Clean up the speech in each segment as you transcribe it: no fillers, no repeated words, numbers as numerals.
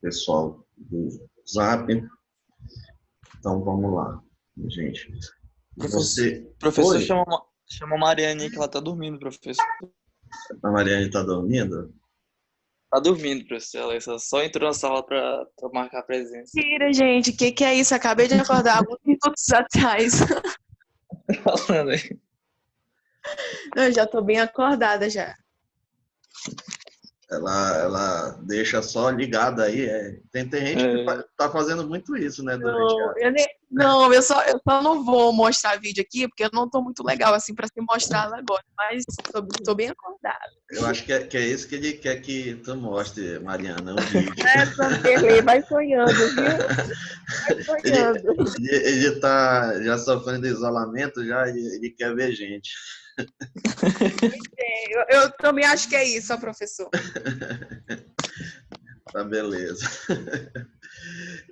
pessoal do Zap. Então, vamos lá, gente. Você... Professor, Oi, chama a Mariane aí que ela tá dormindo, professor. a Mariane está dormindo? Tá dormindo, professor. Ela só entrou na sala pra marcar presença. Mentira, gente. O que é isso? Acabei de acordar alguns minutos atrás. Falando aí. Não, eu já tô bem acordada já. Ela deixa só ligada aí. Tem gente que tá fazendo muito isso, né, durante a... Não, eu só não vou mostrar vídeo aqui, porque eu não tô muito legal assim pra se mostrar agora, mas tô bem acordada. Eu acho que é isso que ele quer que tu mostre, Mariana, o vídeo. Vanderlei, vai sonhando, viu? Vai sonhando. Ele tá já sofrendo isolamento, já ele quer ver gente. Eu também acho que é isso, ó, professor. Tá, beleza.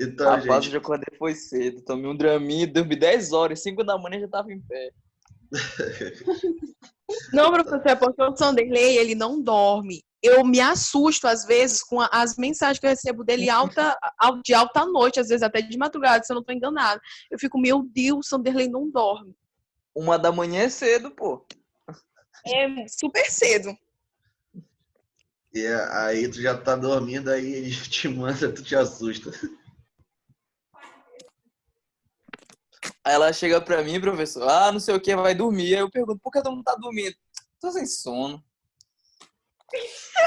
Então, Rapaz, gente... eu já acordei foi cedo. Tomei um draminho, dormi 10 horas. 5 da manhã já tava em pé. Não, professor, é porque o Vanderlei, ele não dorme. Eu me assusto, às vezes, com as mensagens que eu recebo dele de alta noite, às vezes até de madrugada, se eu não estou enganada. Eu fico, meu Deus, o Vanderlei não dorme. 1 da manhã é cedo, pô. É super cedo. E aí tu já tá dormindo, aí ele te manda, tu te assusta. Aí ela chega pra mim, professor, não sei o que, vai dormir. Aí eu pergunto, por que tu não tá dormindo? Tô sem sono.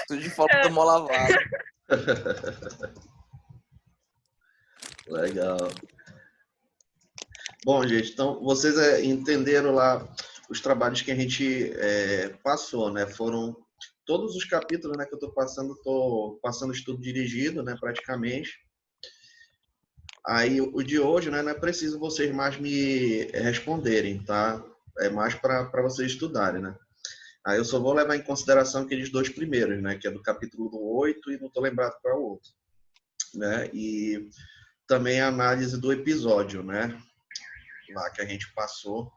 Tô de folga do mó lavado. Legal. Bom, gente, então vocês entenderam lá os trabalhos que a gente passou, né? Foram todos os capítulos, né, que eu tô passando estudo dirigido, né, praticamente. Aí o de hoje, né, não é preciso vocês mais me responderem, tá? É mais para vocês estudarem, né? Aí eu só vou levar em consideração aqueles 2 primeiros, né, que é do capítulo 8 e não tô lembrado qual é o outro, né? E também a análise do episódio, né? Lá que a gente passou,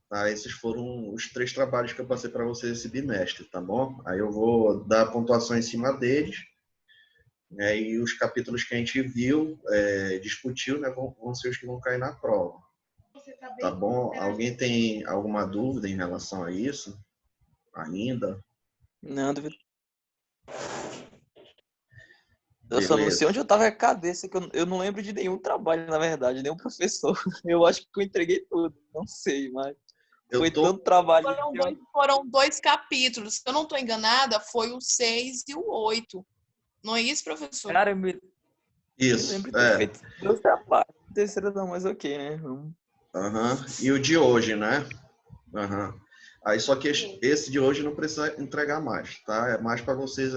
tá? Esses foram os 3 trabalhos que eu passei para vocês esse bimestre, tá bom? Aí eu vou dar a pontuação em cima deles, né? E os capítulos que a gente viu, discutiu, né? Vão ser os que vão cair na prova, tá bom? Alguém tem alguma dúvida em relação a isso ainda? Não, duvido. Eu só não sei Beleza. onde eu tava com a cabeça, que eu não lembro de nenhum trabalho, na verdade, nenhum professor. Eu acho que eu entreguei tudo, não sei, mas foi tanto trabalho. Foram 2 capítulos. Se eu não estou enganada, foi o 6 e o 8. Não é isso, professor? Cara, eu me Isso, lembro de ter feito 2 trabalhos. O terceiro não, mas ok, né? E o de hoje, né? Aí só que esse de hoje não precisa entregar mais, tá? É mais para vocês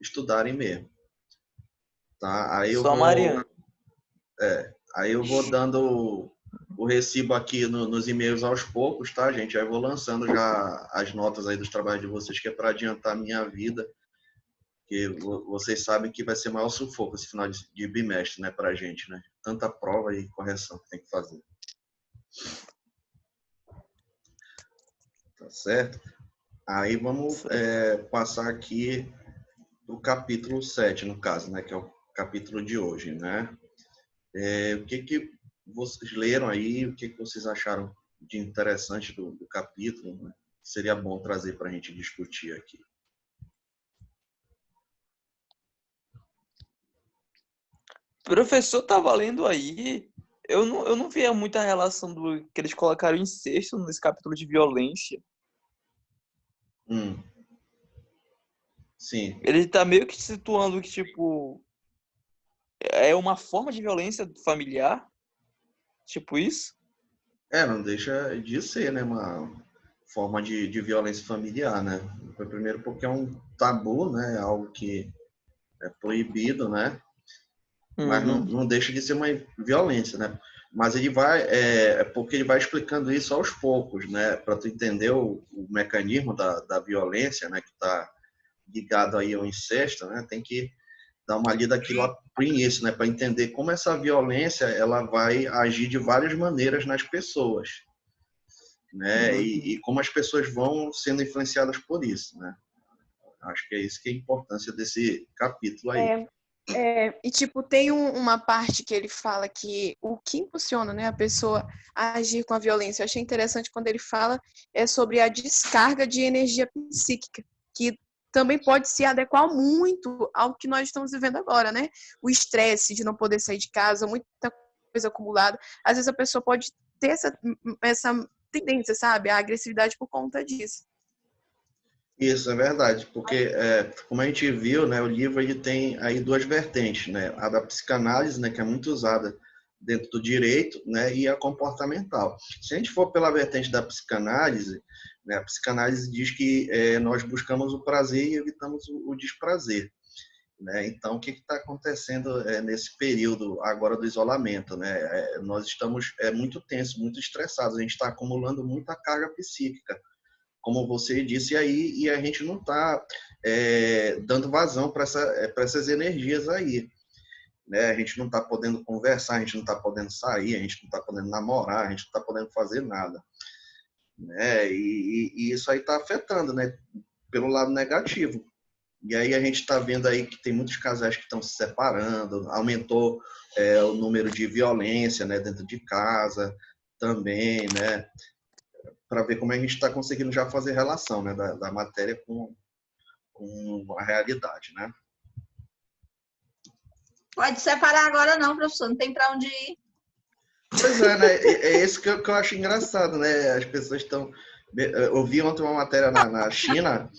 estudarem mesmo, tá? Só a Mariana. Aí eu vou dando o recibo aqui nos e-mails aos poucos, tá, gente? Aí eu vou lançando já as notas aí dos trabalhos de vocês, que é para adiantar a minha vida, que vocês sabem que vai ser maior sufoco esse final de bimestre, né, pra gente, né? Tanta prova e correção que tem que fazer. Tá certo? Aí vamos passar aqui o capítulo 7, no caso, né, que é o capítulo de hoje, né? O que vocês leram aí, o que vocês acharam de interessante do capítulo, né? Seria bom trazer para a gente discutir aqui. O professor tava lendo aí, eu não via muita relação do que eles colocaram incesto nesse capítulo de violência. Sim. Ele tá meio que situando que, tipo, é uma forma de violência familiar, tipo isso. Não deixa de ser, né, uma forma de violência familiar, né? Primeiro porque é um tabu, né, algo que é proibido, né? Mas não deixa de ser uma violência, né? Mas ele vai, porque ele vai explicando isso aos poucos, né? Para tu entender o mecanismo da violência, né? Que está ligado aí ao incesto, né? Tem que dar uma lida aqui lá pro início, né? Para entender como essa violência ela vai agir de várias maneiras nas pessoas, né? E como as pessoas vão sendo influenciadas por isso, né? Acho que é isso que é a importância desse capítulo aí. E, tipo, tem uma parte que ele fala que o que impulsiona, né, a pessoa a agir com a violência. Eu achei interessante quando ele fala sobre a descarga de energia psíquica, que também pode se adequar muito ao que nós estamos vivendo agora, né? O estresse de não poder sair de casa, muita coisa acumulada. Às vezes a pessoa pode ter essa tendência, sabe, à agressividade por conta disso. Isso é verdade, porque como a gente viu, né, o livro ele tem aí duas vertentes, né, a da psicanálise, né, que é muito usada dentro do direito, né, e a comportamental. Se a gente for pela vertente da psicanálise, né, a psicanálise diz que nós buscamos o prazer e evitamos o desprazer, né? Então, o que está acontecendo nesse período agora do isolamento, né? Nós estamos muito tensos, muito estressados, a gente está acumulando muita carga psíquica, como você disse aí, e a gente não está dando vazão para essas energias aí. Né? A gente não está podendo conversar, a gente não está podendo sair, a gente não está podendo namorar, a gente não está podendo fazer nada. Né? E isso aí está afetando, né? Pelo lado negativo. E aí a gente está vendo aí que tem muitos casais que estão se separando, aumentou o número de violência, né, dentro de casa também, né? Para ver como a gente está conseguindo já fazer relação, né, da matéria com a realidade, né? Pode separar agora não, professor, não tem para onde ir. Pois é, né? É isso que eu acho engraçado, né? As pessoas estão... Eu vi ontem uma matéria na China,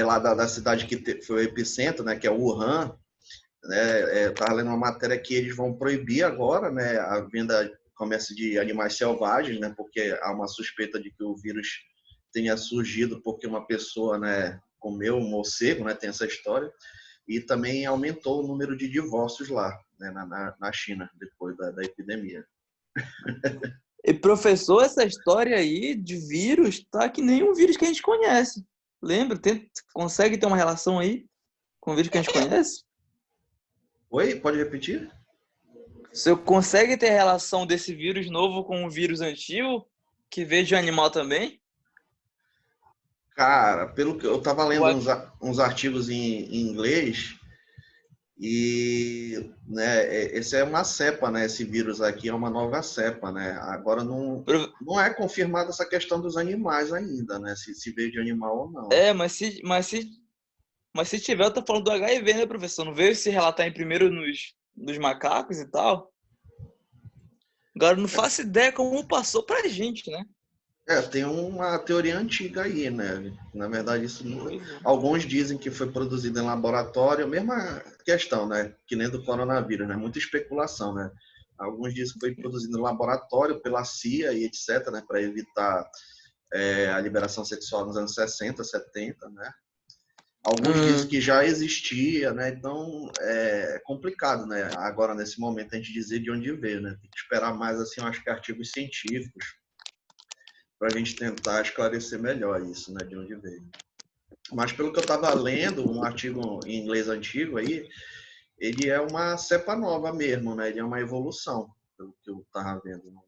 lá da cidade que foi o epicentro, né, que é Wuhan, né? Estava lendo uma matéria que eles vão proibir agora, né, a venda, comércio de animais selvagens, né, porque há uma suspeita de que o vírus tenha surgido porque uma pessoa, né, comeu um morcego, né, tem essa história, e também aumentou o número de divórcios lá, né, na China, depois da epidemia. E professor, essa história aí de vírus tá que nem um vírus que a gente conhece. Lembra? Consegue ter uma relação aí com o vírus que a gente conhece? Oi, pode repetir? Você consegue ter relação desse vírus novo com um vírus antigo que veio de animal também? Cara, pelo que eu estava lendo uns artigos em inglês, e né, esse é uma cepa, né? Esse vírus aqui é uma nova cepa, né? Agora não é confirmada essa questão dos animais ainda, né? Se veio de animal ou não. Mas se tiver, eu tô falando do HIV, né, professor? Não veio se relatar em primeiro nos macacos e tal? Agora, não faço ideia como passou pra gente, né? Tem uma teoria antiga aí, né? Na verdade, isso alguns dizem que foi produzido em laboratório, mesma questão, né? Que nem do coronavírus, né? Muita especulação, né? Alguns dizem que foi produzido em laboratório pela CIA e etc, né? Para evitar a liberação sexual nos anos 60, 70, né? Alguns dizem que já existia, né? Então é complicado, né? Agora, nesse momento, a gente dizer de onde veio, né? Tem que esperar mais, assim, eu acho que artigos científicos para a gente tentar esclarecer melhor isso, né? De onde veio. Mas pelo que eu estava lendo, um artigo em inglês antigo aí, ele é uma cepa nova mesmo, né? Ele é uma evolução, pelo que eu estava vendo. Não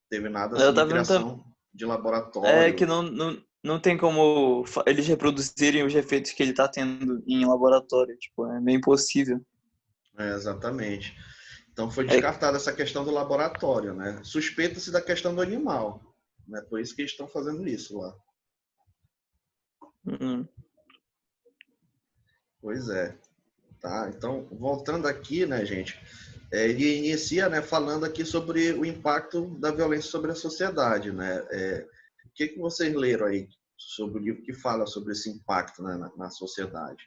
teve nada assim de criação de laboratório. Que não tem como eles reproduzirem os efeitos que ele está tendo em laboratório. Tipo, é meio impossível. Exatamente. Então foi descartada essa questão do laboratório, né? Suspeita-se da questão do animal, né? Por isso que eles estão fazendo isso lá. Pois é. Tá? Então, voltando aqui, né, gente? Ele inicia, né, falando aqui sobre o impacto da violência sobre a sociedade, né? O que vocês leram aí sobre o livro que fala sobre esse impacto, né, na sociedade?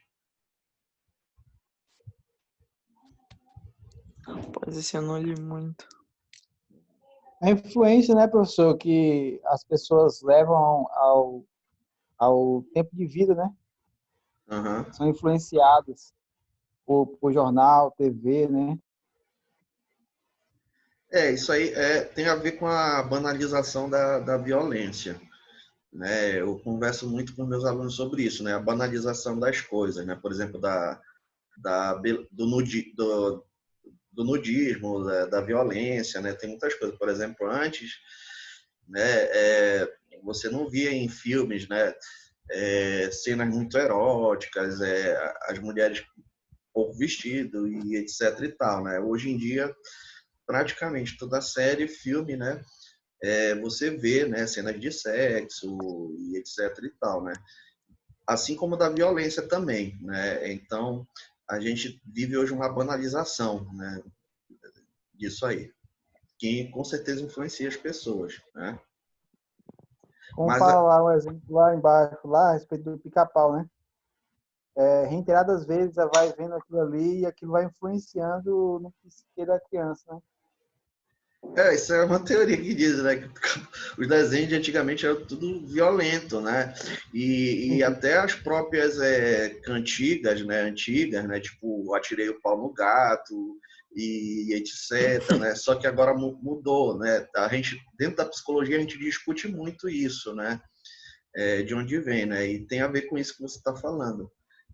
Rapaz, esse eu não li muito. A influência, né, professor, que as pessoas levam ao tempo de vida, né? Uhum. São influenciadas por jornal, TV, né? Isso aí tem a ver com a banalização da violência, né? Eu converso muito com meus alunos sobre isso, né? A banalização das coisas, né? Por exemplo, do nudismo, da violência, né? Tem muitas coisas. Por exemplo, antes, né? Você não via em filmes, né? Cenas muito eróticas, as mulheres pouco vestido e etc e tal, né? Hoje em dia, praticamente toda série, filme, né? Você vê, né, cenas de sexo e etc e tal, né? Assim como da violência também, né? Então, a gente vive hoje uma banalização, né, disso aí, que com certeza influencia as pessoas, né? Como Mas fala lá um exemplo lá embaixo, lá a respeito do pica-pau, né? Reiteradas vezes ela vai vendo aquilo ali e aquilo vai influenciando no psique da criança, né? isso é uma teoria que diz, né, que os desenhos de antigamente eram tudo violento, né? E até as próprias cantigas, né, antigas, né, tipo Atirei o Pau no Gato e etc, né? Só que agora mudou, né? A gente dentro da psicologia a gente discute muito isso, né? De onde vem, né? E tem a ver com isso que você está falando,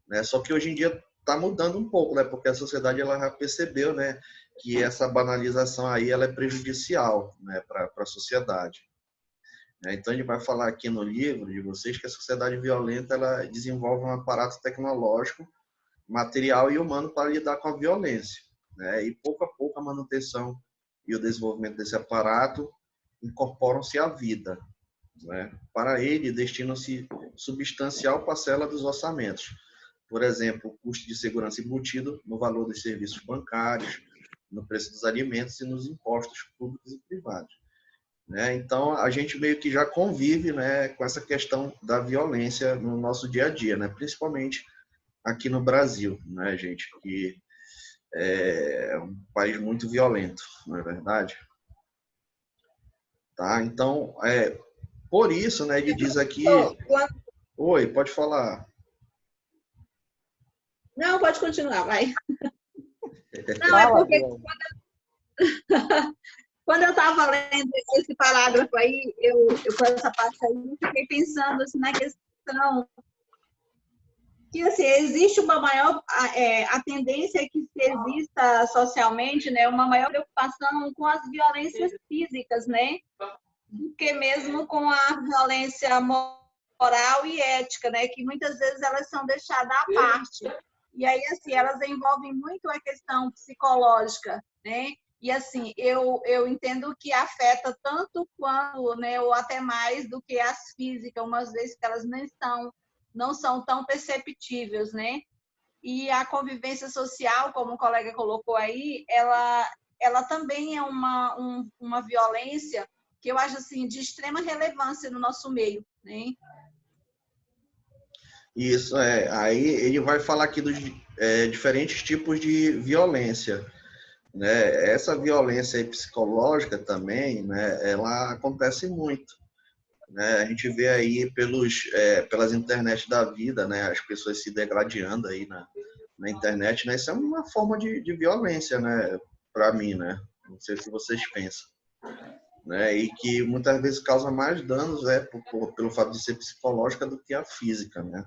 né? Só que hoje em dia está mudando um pouco, né? Porque a sociedade ela já percebeu, né, que essa banalização aí ela é prejudicial, né, para a sociedade. Né? Então a gente vai falar aqui no livro de vocês que a sociedade violenta ela desenvolve um aparato tecnológico, material e humano para lidar com a violência, né? E pouco a pouco a manutenção e o desenvolvimento desse aparato incorporam-se à vida, né? Para ele destinam-se substancial parcela dos orçamentos. Por exemplo, o custo de segurança embutido no valor dos serviços bancários, no preço dos alimentos e nos impostos públicos e privados, né? Então, a gente meio que já convive, né, com essa questão da violência no nosso dia a dia, né? Principalmente aqui no Brasil, né, gente, que é um país muito violento, não é verdade? Tá? Então, por isso, né, ele diz aqui... Oi, pode falar. Não, pode continuar, vai. Não, é Fala, porque quando eu estava lendo esse parágrafo aí, eu com essa parte aí, fiquei pensando assim, na questão que assim, existe uma maior a tendência é que se exista socialmente, né, uma maior preocupação com as violências físicas, né, do que mesmo com a violência moral e ética, né, que muitas vezes elas são deixadas à parte. E aí assim, elas envolvem muito a questão psicológica, né? E assim, eu entendo que afeta tanto quanto, né, ou até mais do que as físicas, umas vezes que elas não são tão perceptíveis, né? E a convivência social, como o colega colocou aí, ela também é uma violência que eu acho assim de extrema relevância no nosso meio, né? Isso, aí ele vai falar aqui dos diferentes tipos de violência, né? Essa violência psicológica também, né, ela acontece muito, né? A gente vê aí pelas internet da vida, né, as pessoas se degradando aí na internet, né? Isso é uma forma de violência, né, para mim, né? Não sei o que vocês pensam, né? E que muitas vezes causa mais danos, pelo fato de ser psicológica do que a física, né?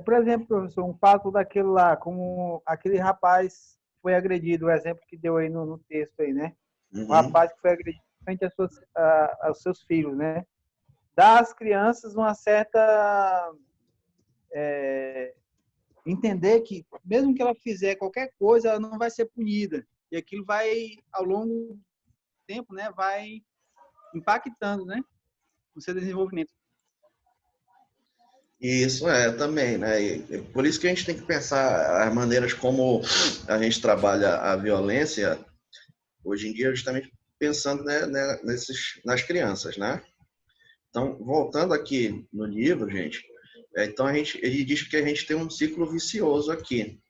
Por exemplo, professor, um fato daquele lá, como aquele rapaz foi agredido, o exemplo que deu aí no texto aí, né? O Uhum. rapaz que foi agredido frente aos seus filhos, né? Dá às crianças uma certa entender que mesmo que ela fizer qualquer coisa, ela não vai ser punida. E aquilo vai, ao longo do tempo, né, vai impactando, né, no seu desenvolvimento. Isso também, né? E por isso que a gente tem que pensar as maneiras como a gente trabalha a violência hoje em dia, justamente pensando, né, nas crianças, né? Então, voltando aqui no livro, gente, então ele diz que a gente tem um ciclo vicioso aqui,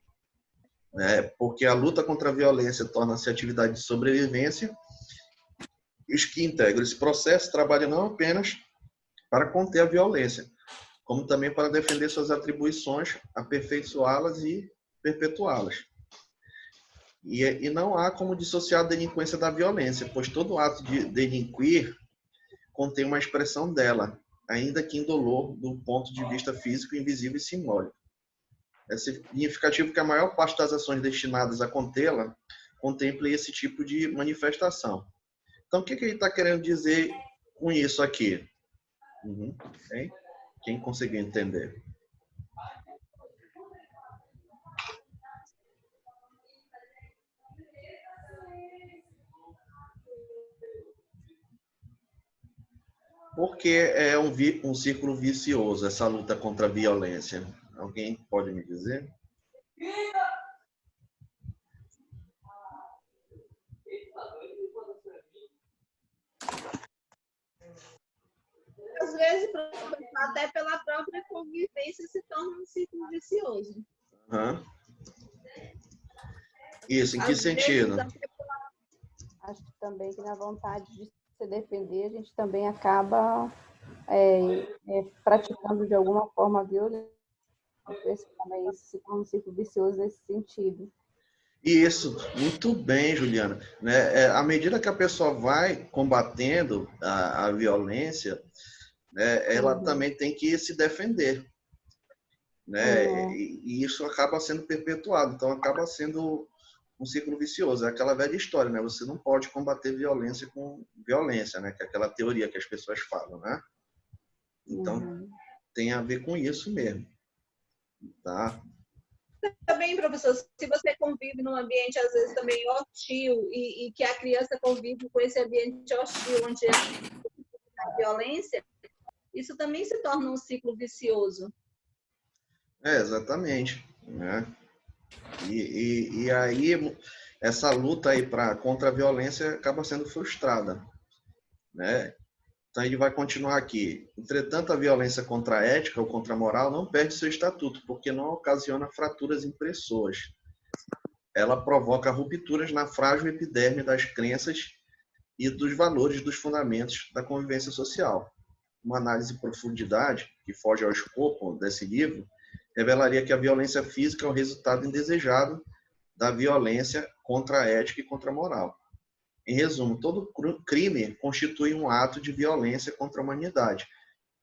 né? Porque a luta contra a violência torna-se atividade de sobrevivência. Os que integram esse processo trabalham não apenas para conter a violência, como também para defender suas atribuições, aperfeiçoá-las e perpetuá-las. E não há como dissociar a delinquência da violência, pois todo ato de delinquir contém uma expressão dela, ainda que indolor do ponto de vista físico, invisível e simbólico. É significativo que a maior parte das ações destinadas a contê-la contemple esse tipo de manifestação. Então, o que ele está querendo dizer com isso aqui? Quem conseguiu entender? Porque é um círculo vicioso, essa luta contra a violência. Alguém pode me dizer? Às vezes, até pela própria convivência, se torna um ciclo vicioso. Uhum. Isso, em que Às sentido? vezes, Acho que também que na vontade de se defender, a gente também acaba praticando de alguma forma a violência. Esse também se torna um ciclo vicioso nesse sentido. Isso, muito bem, Juliana. Né? À medida que a pessoa vai combatendo a violência, né, ela também tem que se defender. Né? E isso acaba sendo perpetuado, então acaba sendo um ciclo vicioso. É aquela velha história, né? Você não pode combater violência com violência, né? Que é aquela teoria que as pessoas falam, né? Então, tem a ver com isso mesmo, tá? também, professor, se você convive num ambiente, às vezes, também hostil, e que a criança convive com esse ambiente hostil, onde há violência, isso também se torna um ciclo vicioso. Exatamente, né? E aí, essa luta aí contra a violência acaba sendo frustrada, né? Então, ele vai continuar aqui. Entretanto, a violência contra a ética ou contra a moral não perde seu estatuto, porque não ocasiona fraturas em pessoas. Ela provoca rupturas na frágil epiderme das crenças e dos valores dos fundamentos da convivência social. Uma análise em profundidade, que foge ao escopo desse livro, revelaria que a violência física é o resultado indesejado da violência contra a ética e contra a moral. Em resumo, todo crime constitui um ato de violência contra a humanidade,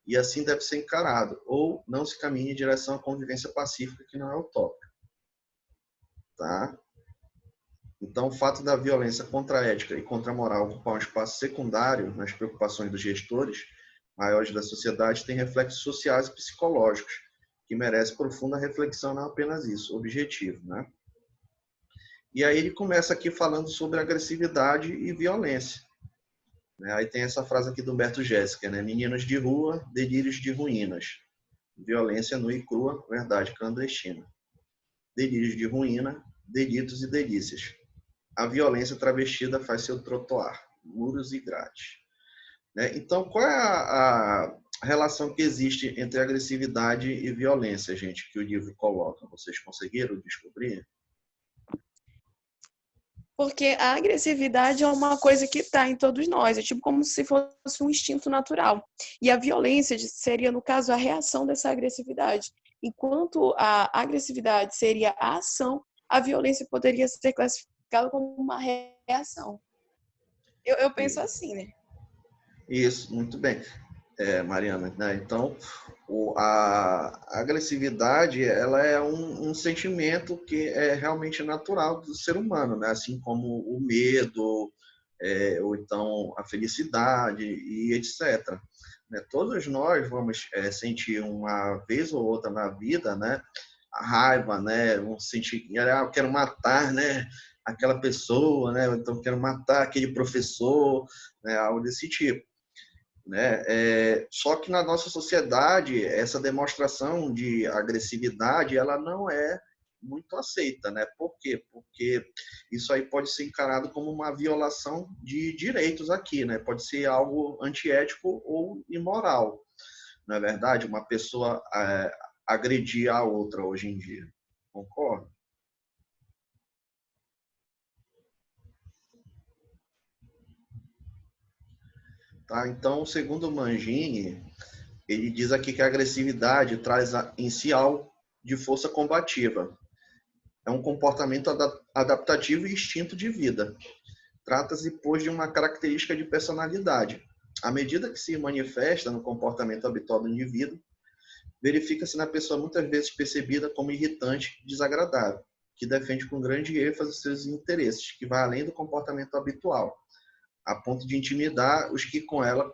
e assim deve ser encarado, ou não se caminha em direção à convivência pacífica, que não é utópica. Tá? Então, o fato da violência contra a ética e contra a moral ocupar um espaço secundário nas preocupações dos gestores maiores da sociedade tem reflexos sociais e psicológicos, que merece profunda reflexão, não apenas isso, objetivo, né? E aí ele começa aqui falando sobre agressividade e violência. Aí tem essa frase aqui do Humberto Jéssica, né? Meninos de rua, delírios de ruínas. Violência nua e crua, verdade clandestina. Delírios de ruína, delitos e delícias. A violência travestida faz seu trotuar, muros e grades. Então, qual é a relação que existe entre agressividade e violência, gente, que o livro coloca? Vocês conseguiram descobrir? Porque a agressividade é uma coisa que está em todos nós, é tipo como se fosse um instinto natural. E a violência seria, no caso, a reação dessa agressividade. Enquanto a agressividade seria a ação, a violência poderia ser classificada como uma reação. Eu penso assim, né? Isso, muito bem, Mariana. Né? Então, a agressividade ela é um sentimento que é realmente natural do ser humano, né? Assim como o medo, ou então a felicidade e etc. Né? Todos nós vamos sentir uma vez ou outra na vida, né? A raiva, né? Vamos sentir, eu quero matar, né? Aquela pessoa, né? Ou então quero matar aquele professor, né? Algo desse tipo. Né? Só que na nossa sociedade, essa demonstração de agressividade, ela não é muito aceita, né? Por quê? Porque isso aí pode ser encarado como uma violação de direitos aqui, né? Pode ser algo antiético ou imoral, não é verdade? Uma pessoa agredir a outra hoje em dia. Concorda? Tá? Então, segundo Mangini, ele diz aqui que a agressividade traz em si algo de força combativa. É um comportamento adaptativo e instinto de vida. Trata-se, pois, de uma característica de personalidade. À medida que se manifesta no comportamento habitual do indivíduo, verifica-se na pessoa muitas vezes percebida como irritante e desagradável, que defende com grande ênfase seus interesses, que vai além do comportamento habitual, a ponto de intimidar os que com ela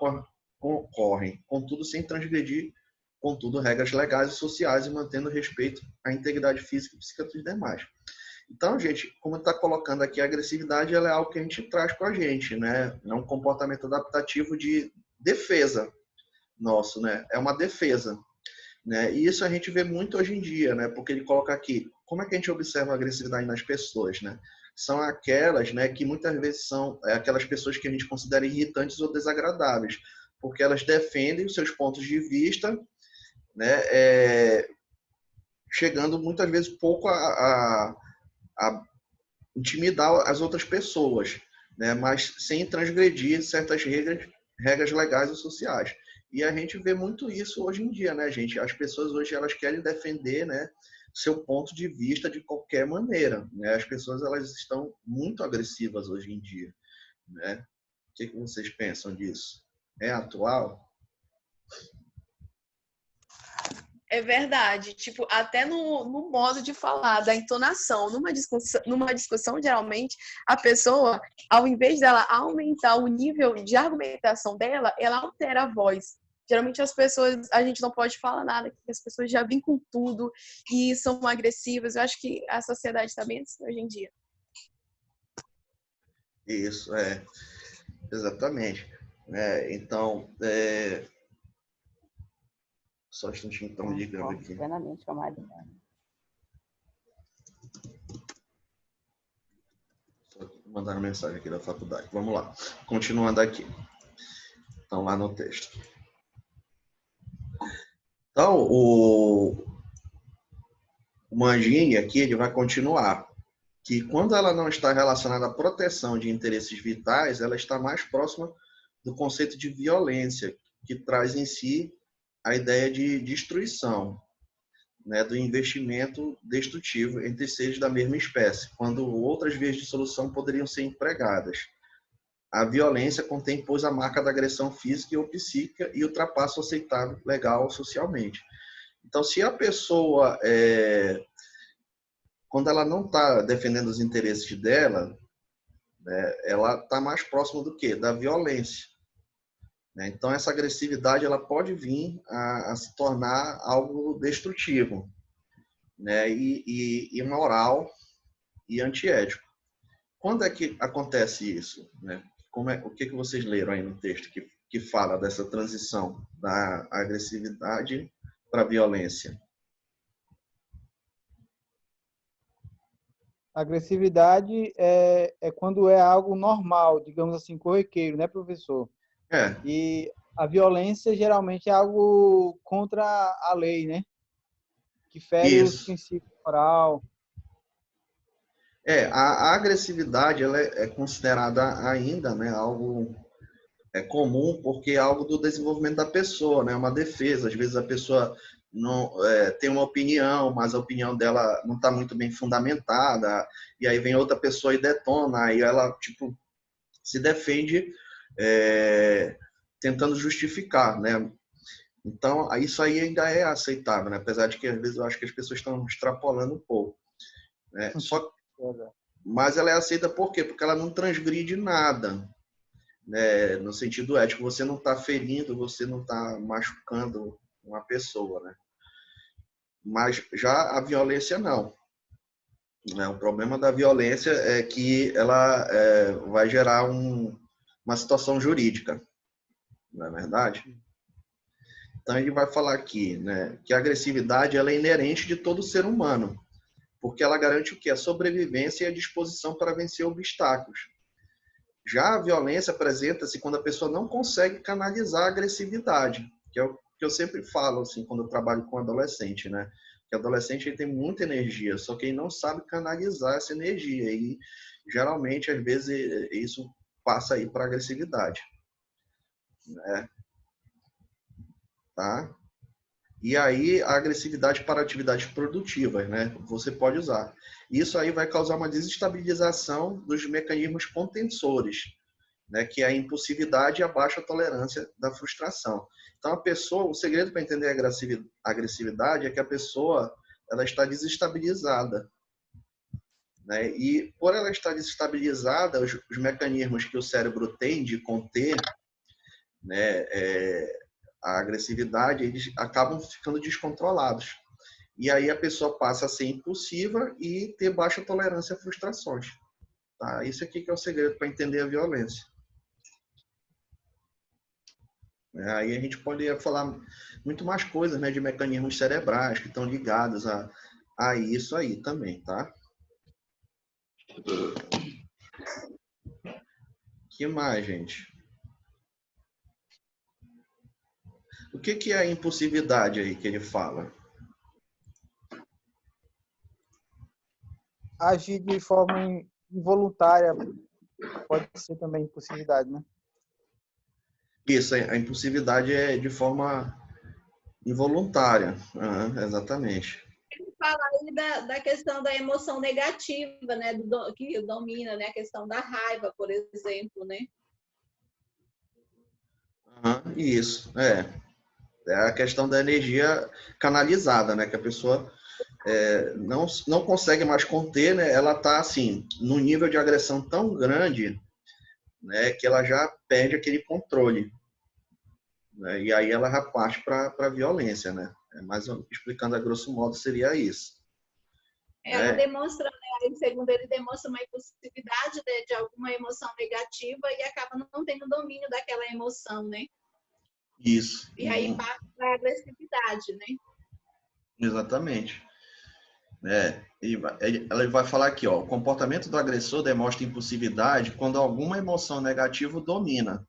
concorrem, contudo sem transgredir, contudo, regras legais e sociais e mantendo respeito à integridade física e psíquica dos demais. Então, gente, como está colocando aqui, a agressividade ela é algo que a gente traz com a gente, né? É um comportamento adaptativo de defesa. nosso, né? É uma defesa, né? E isso a gente vê muito hoje em dia, né? Porque ele coloca aqui, como é que a gente observa a agressividade nas pessoas, né? São aquelas, né, que muitas vezes são aquelas pessoas que a gente considera irritantes ou desagradáveis, porque elas defendem os seus pontos de vista, né? Chegando muitas vezes pouco a intimidar as outras pessoas, né? Mas sem transgredir certas regras legais ou sociais. E a gente vê muito isso hoje em dia, né, gente? As pessoas hoje elas querem defender, né, seu ponto de vista de qualquer maneira, né? As pessoas elas estão muito agressivas hoje em dia, né? O que vocês pensam disso? É atual? É verdade. Tipo, até no modo de falar, da entonação. Numa discussão, geralmente, a pessoa, ao invés dela aumentar o nível de argumentação dela, ela altera a voz. Geralmente as pessoas, a gente não pode falar nada, porque as pessoas já vêm com tudo e são agressivas. Eu acho que a sociedade está bem assim hoje em dia. Isso, exatamente. Então, só um instantinho, estão ligando aqui. Plenamente com a Maria. Mandaram mensagem aqui da faculdade. Vamos lá. Continuando aqui. Estão lá no texto. Então, o Mangini aqui, ele vai continuar. Que quando ela não está relacionada à proteção de interesses vitais, ela está mais próxima do conceito de violência, que traz em si a ideia de destruição, né, do investimento destrutivo entre seres da mesma espécie, quando outras vias de solução poderiam ser empregadas. A violência contém, pois, a marca da agressão física ou psíquica e ultrapassa o aceitável legal ou socialmente. Então, se a pessoa, quando ela não está defendendo os interesses dela, né, ela está mais próxima do quê? Da violência. Então, essa agressividade ela pode vir a se tornar algo destrutivo, né? E imoral e antiético. Quando é que acontece isso, né? O que vocês leram aí no texto que fala dessa transição da agressividade para a violência? Agressividade é quando é algo normal, digamos assim, corriqueiro, né, professor? E a violência geralmente é algo contra a lei, né? Que fere os princípios moral. A agressividade ela é considerada ainda, né, algo comum porque é algo do desenvolvimento da pessoa, né? Uma defesa. Às vezes a pessoa não tem uma opinião, mas a opinião dela não está muito bem fundamentada, e aí vem outra pessoa e detona, e ela tipo se defende tentando justificar, né? Então isso aí ainda é aceitável, né? Apesar de que às vezes eu acho que as pessoas estão extrapolando um pouco, né? Mas ela é aceita por quê? Porque ela não transgride nada, né? No sentido ético, você não está ferindo, você não está machucando uma pessoa, né? Mas já a violência não. Né? O problema da violência é que ela vai gerar uma situação jurídica, não é verdade? Então ele vai falar aqui, né, que a agressividade ela é inerente de todo ser humano, porque ela garante o quê? A sobrevivência e a disposição para vencer obstáculos. Já a violência apresenta-se quando a pessoa não consegue canalizar a agressividade, que é o que eu sempre falo assim quando eu trabalho com adolescente, né? Que adolescente ele tem muita energia, só que ele não sabe canalizar essa energia e geralmente às vezes isso passa aí para agressividade, né? Tá? E aí a agressividade para atividades produtivas, né? Você pode usar. Isso aí vai causar uma desestabilização dos mecanismos contensores, né? Que é a impulsividade e a baixa tolerância da frustração. Então a pessoa, o segredo para entender a agressividade é que a pessoa ela está desestabilizada, né? E por ela estar desestabilizada, os mecanismos que o cérebro tem de conter, né, a agressividade, eles acabam ficando descontrolados. E aí a pessoa passa a ser impulsiva e ter baixa tolerância a frustrações. Tá? Isso aqui que é o segredo para entender a violência. Aí a gente poderia falar muito mais coisas, né, de mecanismos cerebrais que estão ligados a isso aí também, tá? Que mais, gente? O que é a impulsividade aí que ele fala? Agir de forma involuntária pode ser também impulsividade, né? Isso, a impulsividade é de forma involuntária. Exatamente. Ele fala aí da questão da emoção negativa, né? Que domina, né? A questão da raiva, por exemplo, né? Isso, é a questão da energia canalizada, né? Que a pessoa não consegue mais conter, né? Ela está assim, num nível de agressão tão grande, né? Que ela já perde aquele controle, né? E aí ela já parte para a violência, né? Mas explicando a grosso modo seria isso. Ela demonstra, né, segundo ele, demonstra uma impulsividade de alguma emoção negativa e acaba não tendo domínio daquela emoção, né? Isso. E aí passa para a agressividade, né? Exatamente. Ela vai falar aqui, ó, o comportamento do agressor demonstra impulsividade quando alguma emoção negativa domina.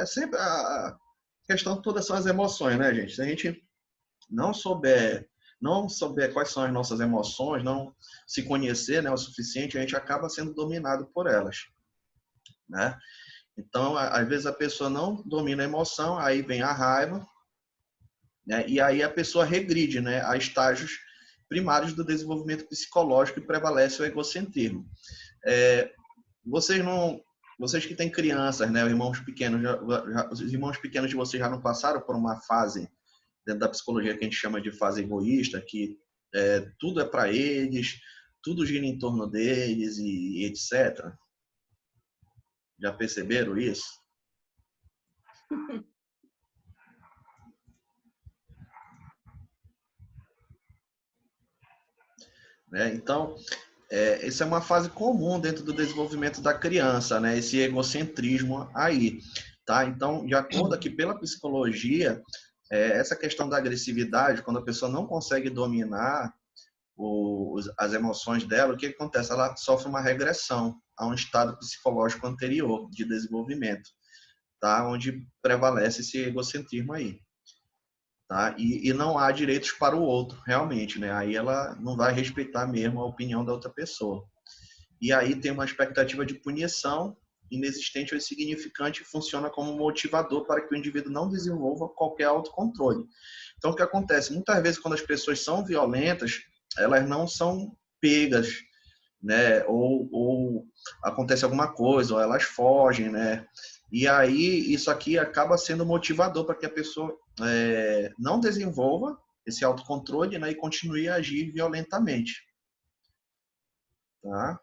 Sempre a questão toda são as emoções, né, gente? Se a gente não souber quais são as nossas emoções, não se conhecer, né, o suficiente, a gente acaba sendo dominado por elas, né? Então, às vezes a pessoa não domina a emoção, aí vem a raiva, né? E aí a pessoa regride, né, a estágios primários do desenvolvimento psicológico e prevalece o egocentrismo. Vocês que têm crianças, né, irmãos pequenos, os irmãos pequenos de vocês já não passaram por uma fase dentro da psicologia que a gente chama de fase egoísta, que tudo é para eles, tudo gira em torno deles e etc. Já perceberam isso? Então, isso é uma fase comum dentro do desenvolvimento da criança, né? Esse egocentrismo aí, tá? Então, de acordo aqui pela psicologia, essa questão da agressividade, quando a pessoa não consegue dominar as emoções dela, o que acontece? Ela sofre uma regressão a um estado psicológico anterior de desenvolvimento, tá? Onde prevalece esse egocentrismo aí. Tá? E não há direitos para o outro, realmente, né? Aí ela não vai respeitar mesmo a opinião da outra pessoa. E aí tem uma expectativa de punição inexistente ou insignificante e funciona como motivador para que o indivíduo não desenvolva qualquer autocontrole. Então, o que acontece? Muitas vezes, quando as pessoas são violentas, elas não são pegas, né? Ou acontece alguma coisa, ou elas fogem, né? E aí, isso aqui acaba sendo motivador para que a pessoa não desenvolva esse autocontrole, né, e continue a agir violentamente. Tá?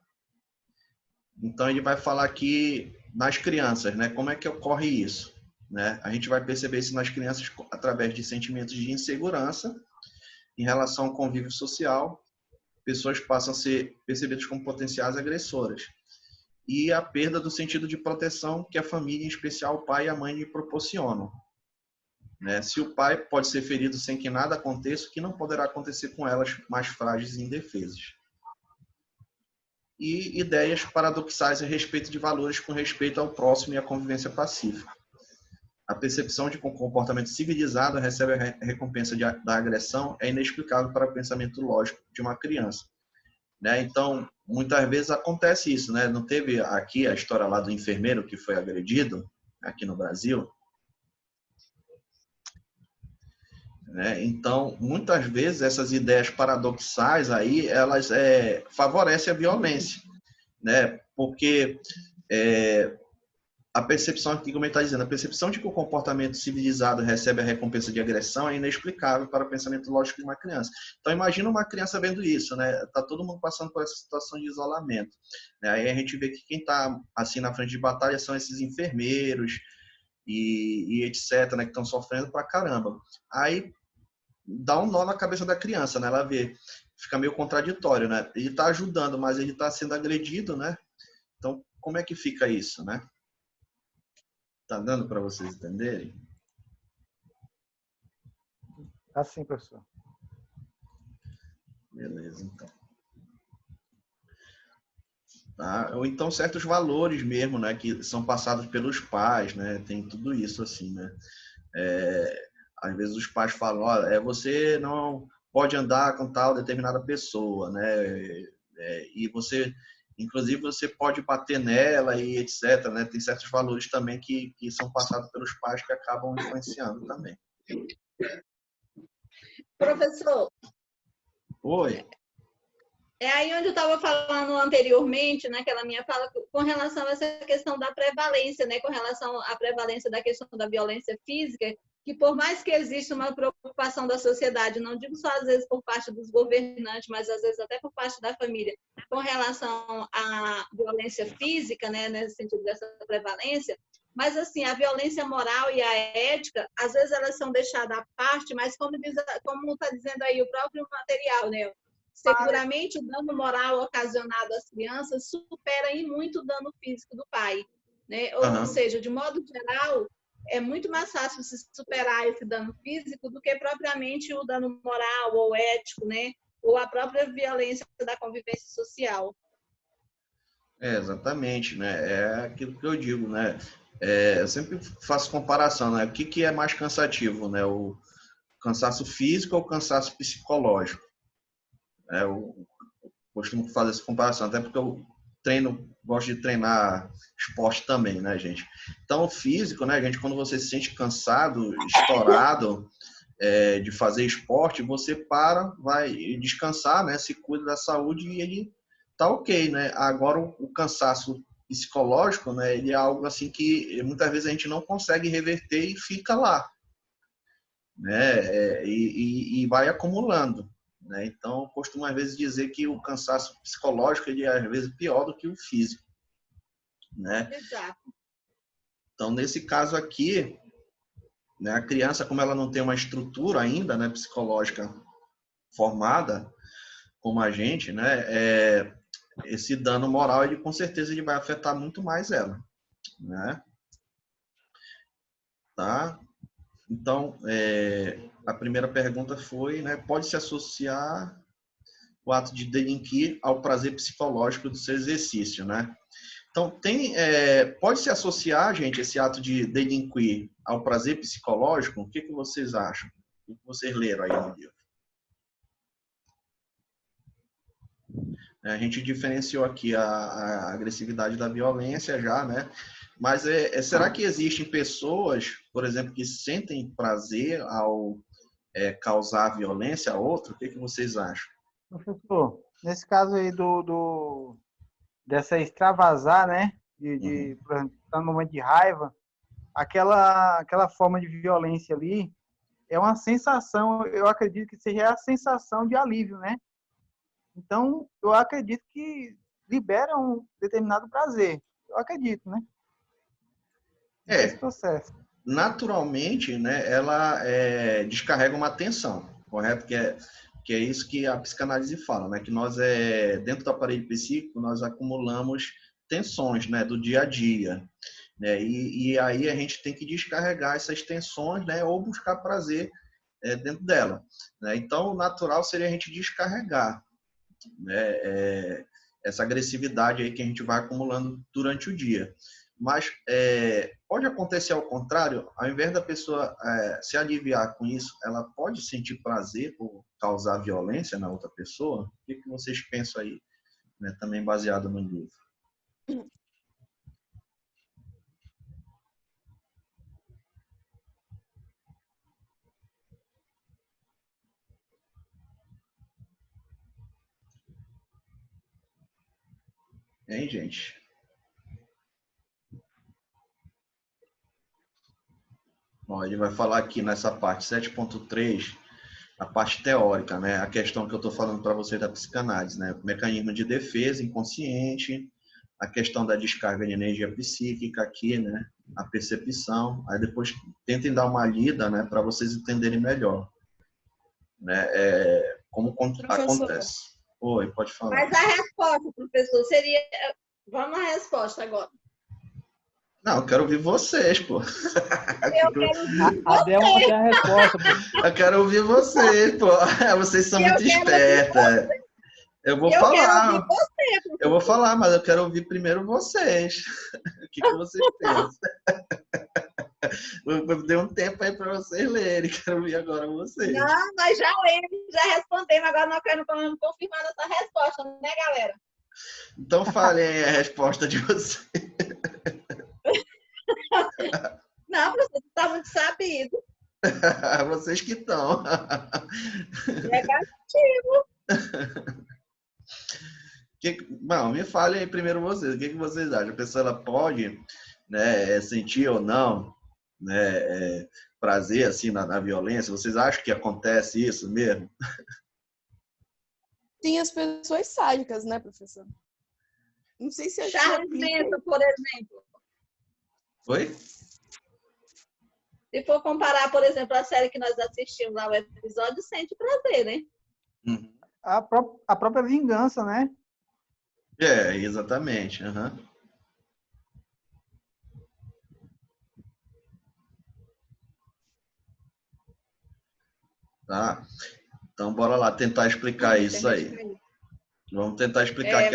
Então, ele vai falar aqui nas crianças, né, como é que ocorre isso. Né? A gente vai perceber isso nas crianças através de sentimentos de insegurança em relação ao convívio social. Pessoas passam a ser percebidas como potenciais agressoras. E a perda do sentido de proteção que a família, em especial o pai e a mãe, lhe proporcionam. Né? Se o pai pode ser ferido sem que nada aconteça, o que não poderá acontecer com elas mais frágeis e indefesas? E ideias paradoxais a respeito de valores com respeito ao próximo e à convivência pacífica. A percepção de que um comportamento civilizado recebe a recompensa da agressão é inexplicável para o pensamento lógico de uma criança. Né? Então, muitas vezes acontece isso. Né? Não teve aqui a história lá do enfermeiro que foi agredido, aqui no Brasil? Né? Então, muitas vezes essas ideias paradoxais aí, elas favorecem a violência, né? Porque a percepção, aqui como ele está dizendo, a percepção de que o comportamento civilizado recebe a recompensa de agressão é inexplicável para o pensamento lógico de uma criança. Então, imagina uma criança vendo isso, né? Tá todo mundo passando por essa situação de isolamento. Né? Aí a gente vê que quem está assim na frente de batalha são esses enfermeiros e etc, né? Que estão sofrendo pra caramba. Aí dá um nó na cabeça da criança, né? Ela vê, fica meio contraditório, né? Ele está ajudando, mas ele está sendo agredido, né? Então, como é que fica isso, né? Tá dando para vocês entenderem? Tá sim, professor. Beleza, então. Tá? Ou então certos valores mesmo, né, que são passados pelos pais, né, tem tudo isso assim, né. Às vezes os pais falam, olha, você não pode andar com tal determinada pessoa, né, e você, inclusive você pode bater nela e etc, né, tem certos valores também que são passados pelos pais que acabam influenciando também. Professor, Oi. é aí onde eu estava falando anteriormente, naquela minha fala, com relação a essa questão da prevalência, né? Com relação à prevalência da questão da violência física, que por mais que exista uma preocupação da sociedade, não digo só às vezes por parte dos governantes, mas às vezes até por parte da família, com relação à violência física, né? Nesse sentido dessa prevalência, mas assim, a violência moral e a ética, às vezes elas são deixadas à parte, mas como está dizendo aí o próprio material, né? Seguramente o dano moral ocasionado às crianças supera em muito o dano físico do pai, né? Ou seja, de modo geral, é muito mais fácil se superar esse dano físico do que propriamente o dano moral ou ético, né? Ou a própria violência da convivência social. Exatamente, né? É aquilo que eu digo, né? Eu sempre faço comparação, né? O que é mais cansativo, né? O cansaço físico ou o cansaço psicológico? Eu costumo fazer essa comparação, até porque eu gosto de treinar esporte também, né, gente? Então, o físico, né, gente, quando você se sente cansado, estourado de fazer esporte, você vai descansar, né, se cuida da saúde e ele tá ok, né? Agora, o cansaço psicológico, né, ele é algo assim que muitas vezes a gente não consegue reverter e fica lá, né? E vai acumulando. Né? Então, eu costumo às vezes dizer que o cansaço psicológico ele é às vezes pior do que o físico, né? Exato. Então, nesse caso aqui, né, a criança, como ela não tem uma estrutura ainda, né, psicológica formada, como a gente, né, esse dano moral, ele com certeza ele vai afetar muito mais ela, né? Tá? Então, a primeira pergunta foi, né, pode se associar o ato de delinquir ao prazer psicológico do seu exercício, né? Então, pode se associar, gente, esse ato de delinquir ao prazer psicológico? O que vocês acham? O que vocês leram aí no livro? A gente diferenciou aqui a agressividade da violência já, né? Mas será que existem pessoas, por exemplo, que sentem prazer ao causar violência a outro? O que vocês acham? Professor, nesse caso aí dessa extravasar, né? Por exemplo, estar no momento de raiva, aquela forma de violência ali é uma sensação, eu acredito que seja a sensação de alívio, né? Então, eu acredito que libera um determinado prazer. Eu acredito, né? Esse processo. Naturalmente, né, ela descarrega uma tensão, correto? Que é isso que a psicanálise fala, né? Que nós, dentro do aparelho psíquico, nós acumulamos tensões, né, do dia a dia. Né? E aí a gente tem que descarregar essas tensões, né, ou buscar prazer dentro dela. Né? Então, o natural seria a gente descarregar, né, essa agressividade aí que a gente vai acumulando durante o dia. Mas pode acontecer ao contrário, ao invés da pessoa se aliviar com isso, ela pode sentir prazer por causar violência na outra pessoa? O que vocês pensam aí, né, também baseado no livro? Hein, gente? Bom, ele vai falar aqui nessa parte 7.3, a parte teórica, né? A questão que eu estou falando para você da psicanálise, né? O mecanismo de defesa inconsciente, a questão da descarga de energia psíquica aqui, né? A percepção. Aí depois tentem dar uma lida, né? Para vocês entenderem melhor, né? Como acontece. Oi, pode falar. Mas a resposta, professor, seria... Vamos à resposta agora. Não, eu quero ouvir vocês, pô. Eu quero ouvir A Delma tem a resposta. Eu quero ouvir vocês, pô. Vocês são Eu muito quero ouvir espertas. Eu vou Eu quero falar. ouvir você. Eu vou falar, mas eu quero ouvir primeiro vocês. O que vocês pensam? Eu dei um tempo aí para vocês lerem. Quero ouvir agora vocês. Não, nós já lemos, já respondemos. Agora nós queremos confirmar essa resposta, né, galera? Então falem aí a resposta de vocês. Não, professor, você está muito sabido. Vocês que estão. Negativo. Bom, me falem aí primeiro vocês. O que vocês acham? A pessoa ela pode, né, sentir ou não, né, prazer assim na violência? Vocês acham que acontece isso mesmo? Tem as pessoas sádicas, né, professor? Não sei se a Charles Manson, por exemplo. Oi? Se for comparar, por exemplo, a série que nós assistimos lá, o episódio, sente prazer, né? Uhum. A própria vingança, né? É, exatamente. Uhum. Tá. Então, bora lá tentar explicar isso aí. Vamos tentar explicar aqui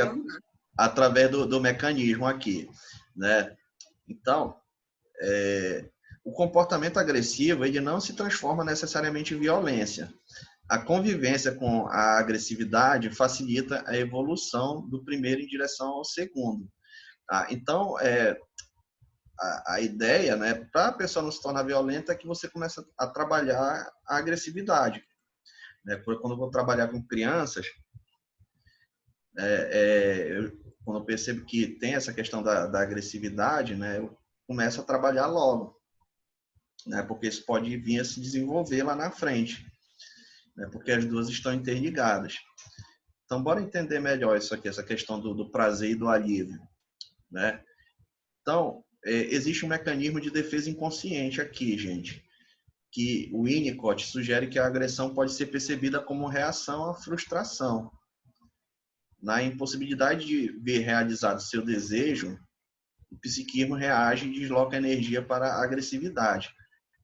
através do mecanismo aqui, né? Então, o comportamento agressivo ele não se transforma necessariamente em violência. A convivência com a agressividade facilita a evolução do primeiro em direção ao segundo. Tá? Então, a ideia, né, para a pessoa não se tornar violenta, é que você começa a trabalhar a agressividade. Né? Quando eu vou trabalhar com crianças, quando eu percebo que tem essa questão da agressividade, né, eu começo a trabalhar logo, né, porque isso pode vir a se desenvolver lá na frente, né, porque as duas estão interligadas. Então, bora entender melhor isso aqui, essa questão do prazer e do alívio, né? Então, existe um mecanismo de defesa inconsciente aqui, gente, que o Winnicott sugere que a agressão pode ser percebida como reação à frustração. Na impossibilidade de ver realizado seu desejo, o psiquismo reage e desloca a energia para a agressividade.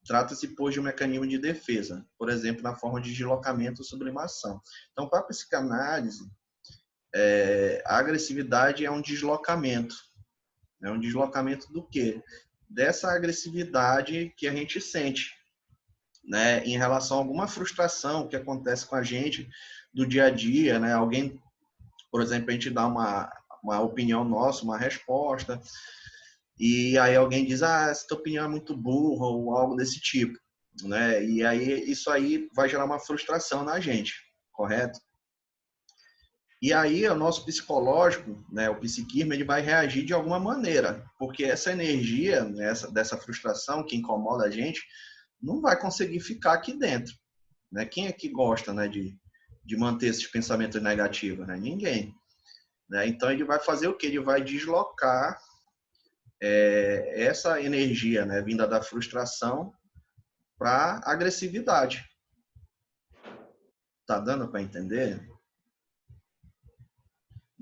Trata-se, pois, de um mecanismo de defesa, por exemplo, na forma de deslocamento ou sublimação. Então, para a psicanálise, a agressividade é um deslocamento. É um deslocamento do quê? Dessa agressividade que a gente sente, né, em relação a alguma frustração que acontece com a gente do dia a dia, né? Alguém, por exemplo, a gente dá uma opinião nossa, uma resposta, e aí alguém diz, essa tua opinião é muito burra, ou algo desse tipo, né? E aí isso aí vai gerar uma frustração na gente, correto? E aí o nosso psicológico, né, o psiquismo, ele vai reagir de alguma maneira, porque essa energia, dessa frustração que incomoda a gente, não vai conseguir ficar aqui dentro, né? Quem é que gosta, né, de manter esses pensamentos negativos, né? Ninguém, né? Então ele vai fazer o quê? Ele vai deslocar essa energia, né, vinda da frustração para agressividade. Tá dando para entender?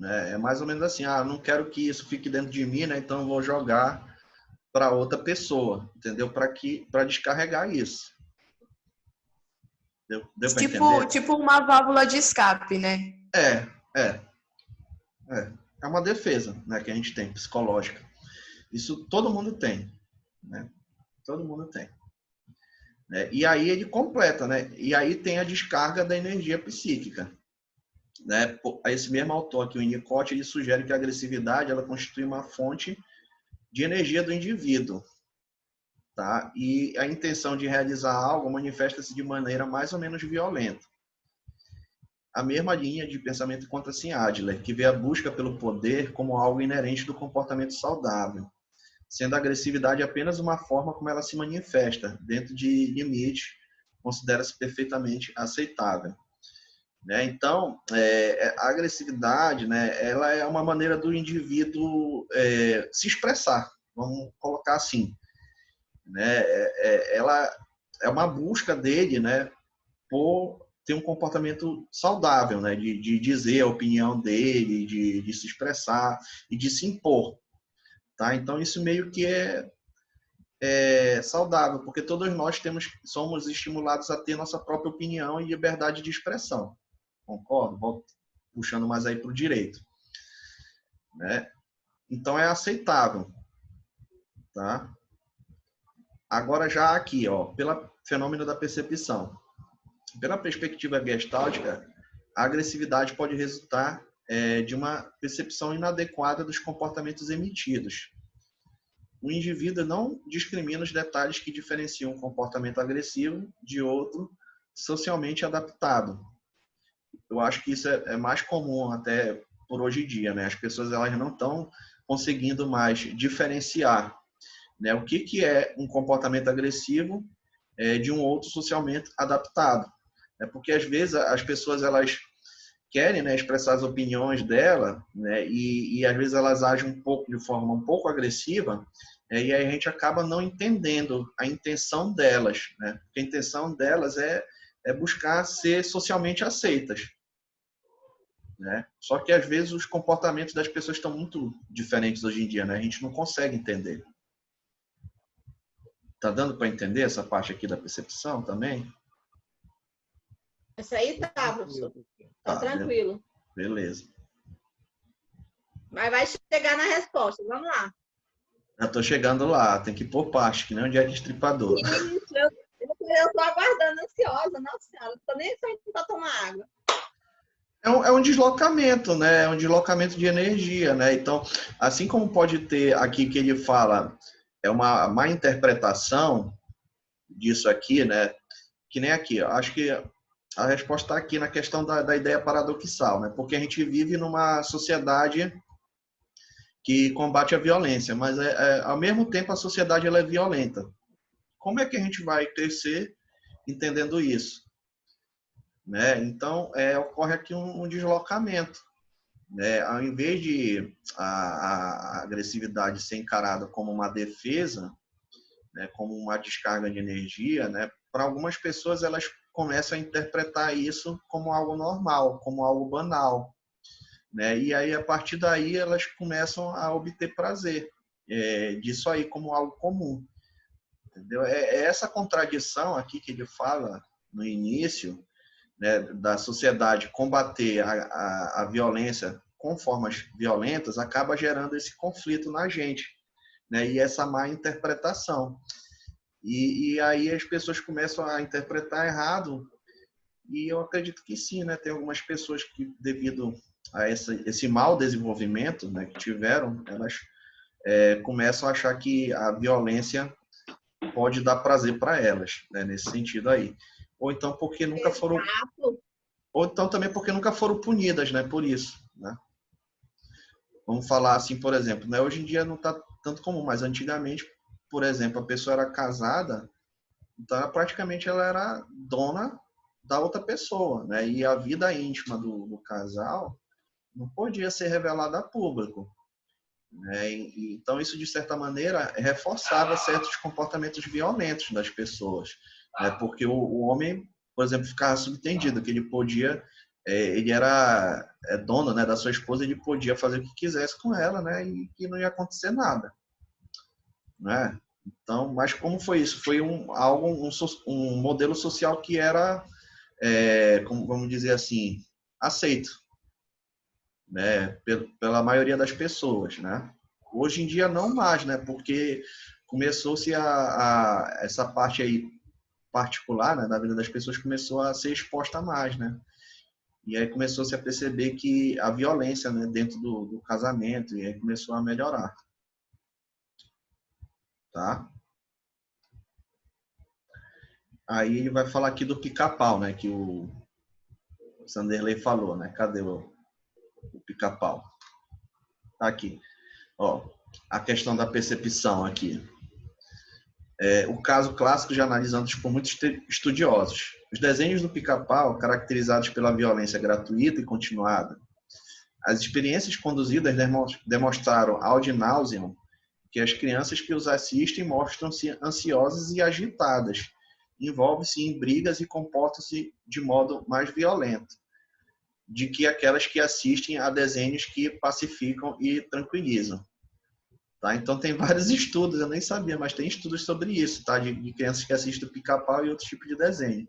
É mais ou menos assim, não quero que isso fique dentro de mim, né? Então eu vou jogar para outra pessoa, entendeu? Para descarregar isso. Deu para entender? Tipo uma válvula de escape, né? É uma defesa, né, que a gente tem, psicológica. Isso todo mundo tem, né? Todo mundo tem. E aí ele completa, né? E aí tem a descarga da energia psíquica. Né? Esse mesmo autor aqui, o Winnicott, ele sugere que a agressividade ela constitui uma fonte de energia do indivíduo, tá? E a intenção de realizar algo manifesta-se de maneira mais ou menos violenta. A mesma linha de pensamento encontra-se em Adler, que vê a busca pelo poder como algo inerente do comportamento saudável, sendo a agressividade apenas uma forma como ela se manifesta, dentro de limites, considera-se perfeitamente aceitável. Né? Então, a agressividade, né, ela é uma maneira do indivíduo se expressar, vamos colocar assim. Né? Ela é uma busca dele, né, por ter um comportamento saudável, né, de dizer a opinião dele, de se expressar e de se impor. tá? Então, isso meio que é saudável, porque todos nós somos estimulados a ter nossa própria opinião e liberdade de expressão. Concordo? Volto puxando mais aí para o direito. Né? Então, é aceitável. Tá? Agora, já aqui, ó, pelo fenômeno da percepção. Pela perspectiva gestáltica, a agressividade pode resultar de uma percepção inadequada dos comportamentos emitidos. O indivíduo não discrimina os detalhes que diferenciam um comportamento agressivo de outro socialmente adaptado. Eu acho que isso é mais comum até por hoje em dia, né? As pessoas elas não estão conseguindo mais diferenciar, né, o que é um comportamento agressivo de um outro socialmente adaptado. Porque às vezes as pessoas elas querem, né, expressar as opiniões dela, né, e às vezes elas agem de forma um pouco agressiva, e aí a gente acaba não entendendo a intenção delas, né? Porque a intenção delas é buscar ser socialmente aceitas, né? Só que às vezes os comportamentos das pessoas estão muito diferentes hoje em dia, né? A gente não consegue entender. Tá dando para entender essa parte aqui da percepção também? Essa aí tá, professor. Tá tranquilo. Beleza. Mas vai chegar na resposta. Vamos lá. Já tô chegando lá. Tem que pôr parte, que nem um Jack Estripador. Isso, eu tô aguardando ansiosa. Nossa senhora, tô nem saindo para tomar água. É um deslocamento, né? É um deslocamento de energia, né? Então, assim como pode ter aqui que ele fala, é uma má interpretação disso aqui, né? Que nem aqui. Acho que a resposta está aqui na questão da ideia paradoxal, né? Porque a gente vive numa sociedade que combate a violência, mas ao mesmo tempo a sociedade ela é violenta. Como é que a gente vai crescer entendendo isso? Né? Então, ocorre aqui um deslocamento. Né? Ao invés de a agressividade ser encarada como uma defesa, né? Como uma descarga de energia, né? Para algumas pessoas elas começam a interpretar isso como algo normal, como algo banal. Né? E aí, a partir daí, elas começam a obter prazer disso aí como algo comum. Entendeu? É essa contradição aqui que ele fala no início, né, da sociedade combater a violência com formas violentas, acaba gerando esse conflito na gente, né? E essa má interpretação. E aí as pessoas começam a interpretar errado, e eu acredito que sim, né? Tem algumas pessoas que, devido a esse mau desenvolvimento, né, que tiveram, elas começam a achar que a violência pode dar prazer para elas, né, nesse sentido aí. Ou então porque nunca foram... Ou então também porque nunca foram punidas, né, por isso, né? Vamos falar assim, por exemplo, né, hoje em dia não está tanto comum, mas antigamente, por exemplo, a pessoa era casada, então praticamente ela era dona da outra pessoa, né? E a vida íntima do casal não podia ser revelada a público, né? Então isso de certa maneira reforçava certos comportamentos violentos das pessoas, né? Porque o homem, por exemplo, ficava subentendido que ele podia, ele era dono, né, da sua esposa, ele podia fazer o que quisesse com ela, né? E que não ia acontecer nada, né? Então, mas como foi isso? Foi um modelo social que era, como vamos dizer assim, aceito, né, pela maioria das pessoas, né? Hoje em dia não mais, né? Porque começou-se essa parte aí particular, né, da vida das pessoas começou a ser exposta mais, né? E aí começou-se a perceber que a violência, né, dentro do casamento, e aí começou a melhorar. Tá? Aí ele vai falar aqui do pica-pau, né, que o Sanderley falou, né? Cadê o pica-pau? Tá aqui. Ó, a questão da percepção aqui. O caso clássico já analisando por muitos estudiosos. Os desenhos do pica-pau, caracterizados pela violência gratuita e continuada. As experiências conduzidas demonstraram ad nauseam que as crianças que os assistem mostram-se ansiosas e agitadas, envolvem-se em brigas e comportam-se de modo mais violento de que aquelas que assistem a desenhos que pacificam e tranquilizam. Tá? Então, tem vários estudos, eu nem sabia, mas tem estudos sobre isso, tá? De crianças que assistem o Pica-Pau e outros tipos de desenho.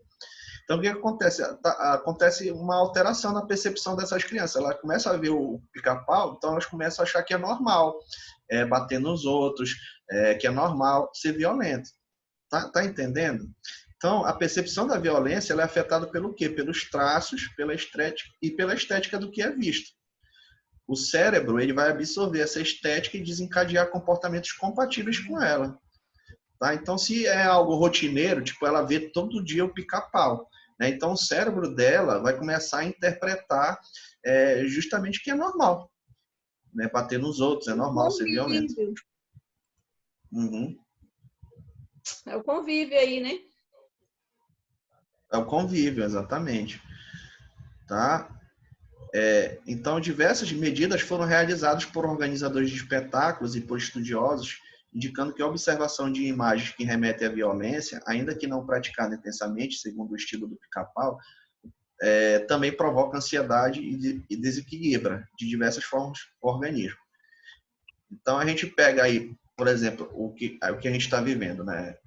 Então, o que acontece? Acontece uma alteração na percepção dessas crianças. Elas começam a ver o Pica-Pau, então elas começam a achar que é normal bater nos outros, que é normal ser violento. Tá entendendo? Então, a percepção da violência ela é afetada pelo quê? Pelos traços, pela estética e pela estética do que é visto. O cérebro ele vai absorver essa estética e desencadear comportamentos compatíveis com ela. Tá? Então, se é algo rotineiro, tipo ela vê todo dia o Pica-Pau, né? Então o cérebro dela vai começar a interpretar justamente que é normal, né? Bater nos outros, é normal ser violento. Convívio. Uhum. É o convívio aí, né? É o convívio, exatamente. Tá? Então, diversas medidas foram realizadas por organizadores de espetáculos e por estudiosos, indicando que a observação de imagens que remetem à violência, ainda que não praticada intensamente, segundo o estilo do Pica-Pau, também provoca ansiedade e desequilibra de diversas formas o organismo. Então, a gente pega aí, por exemplo, o que a gente está vivendo, né?